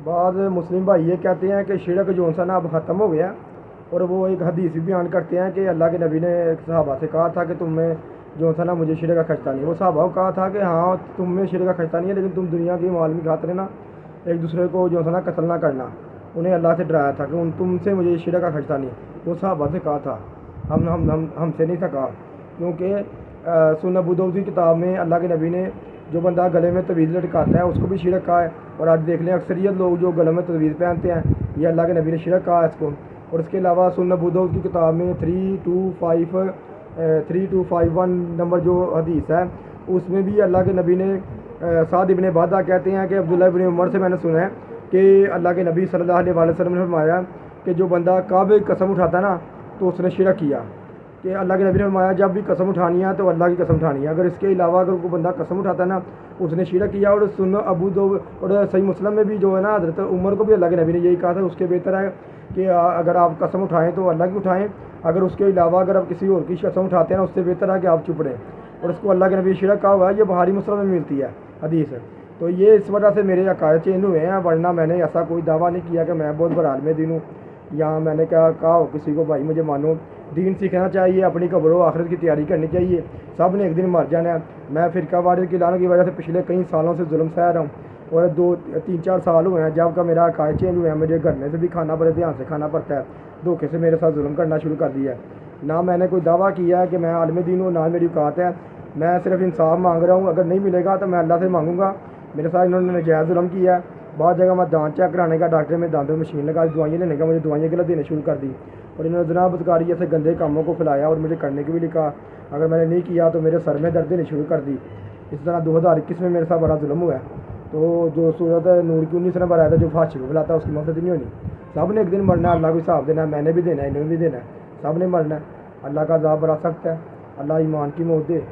بعض मुस्लिम भाई ये कहते हैं कि शिरक जो सा ना अब ख़त्म हो गया, और वो एक हदीस भी बयान करते हैं कि अल्लाह के नबी ने एक सहाबा से कहा था कि तुम्हें जो सा ना मुझे शिरक का खचता नहीं। वो सहाबा को कहा था कि हाँ तुम्हें शिरक का खचता नहीं है, लेकिन तुम दुनिया की माल की खातिर ना एक दूसरे को जो सा ना कत्ल ना करना। उन्हें अल्लाह से डराया था कि तुमसे मुझे शिरक का खचता नहीं। वो सहाबा से कहा था, हमसे नहीं था कहा, क्योंकि सुन्नत अबू दाऊद की किताब में अल्लाह के नबी ने जो बंदा गले में तवीज़ लटकाता है उसको भी शिरक कहा है। और आज देख लें अक्सरियत लोग जो गले में तवीज़ पहनते हैं, ये अल्लाह के नबी ने शिरक कहा है इसको। और इसके अलावा सुन्नत अबू दाऊद की किताब में 3251 नंबर जो हदीस है उसमें भी अल्लाह के नबी ने साद इब्न बादा कहते हैं कि अब्दुल्लाह इब्न उमर से मैंने सुना है कि अल्लाह के नबी सल्लल्लाहु अलैहि वसल्लम ने फरमाया कि जो बंदा काबे की कसम उठाता ना तो उसने शिरक किया। कि अल्लाह के नबी ने फरमाया जब भी कसम उठानी है तो अल्लाह की कसम उठानी है, अगर इसके अलावा अगर कोई बंदा कसम उठाता है ना उसने शिरक किया। और सुन्नत अबू दाऊद और सही मुस्लिम में भी जो है ना हज़रत उमर को भी अल्लाह के नबी ने यही कहा था, उसके बेहतर है कि अगर आप कसम उठाएं तो अल्लाह की उठाएं, अगर उसके अलावा अगर आप किसी और की कसम उठाते हैं ना उससे बेहतर है कि आप चुप रहें। और उसको अल्लाह के नबी ने शिरक कहा हुआ है, ये बुखारी मुस्लिम में मिलती है हदीस है। तो ये इस वजह से मेरे अकायद चेंज हुए हैं, वरना मैंने ऐसा कोई दावा नहीं किया कि मैं बहुत बड़ा आलिम दीन हूँ, या मैंने कहा हो किसी को भाई मुझे मानो। दीन सीखना चाहिए, अपनी कब्र व आखिरत की तैयारी करनी चाहिए, सब ने एक दिन मर जाना है। मैं फ़िरका वारिद की लानत की वजह से पिछले कई सालों से जुल्म सह रहा हूँ, और 2-3-4 साल हुए हैं जब का मेरा अकायद चेंज हुए हैं। मुझे घर में से भी खाना बड़े ध्यान से खाना पड़ता है, धोखे से मेरे साथ जुल्म करना शुरू कर दिया है। ना मैंने कोई दावा किया है कि मैं आलिम दीन हूँ, ना मेरी औकात है, मैं सिर्फ इंसाफ मांग रहा हूँ। अगर नहीं मिलेगा तो मैं अल्लाह से मांगूंगा। मेरे साथ इन्होंने नजायज़ जुल्म किया है, बहुत जगह मैं दांत चेक कराने का डॉक्टर में दांतों में मशीन लगा दी, दवाइयाँ लेने का, मुझे दवाइयाँ गलत देने शुरू कर दी। और इन्होंने जनाब बदकारी जैसे गंदे कामों को फैलाया और मुझे करने के भी लिखा। अगर मैंने नहीं किया तो मेरे सर में दर्द देनी शुरू कर दी। इस तरह 2021 में मेरे साथ बड़ा जुल्म हुआ है। तो जो सूरत नूर की 19 नंबर आया था जो फांसी को फैलाता है उसकी मदद नहीं होनी। सब ने एक दिन मरना है, अल्लाह को हिसाब देना है, मैंने भी देना है, इन्होंने भी देना है, सब ने मरना है। अल्लाह का अज़ाब बड़ा सख्त है, अल्लाह ईमान की मौत दे।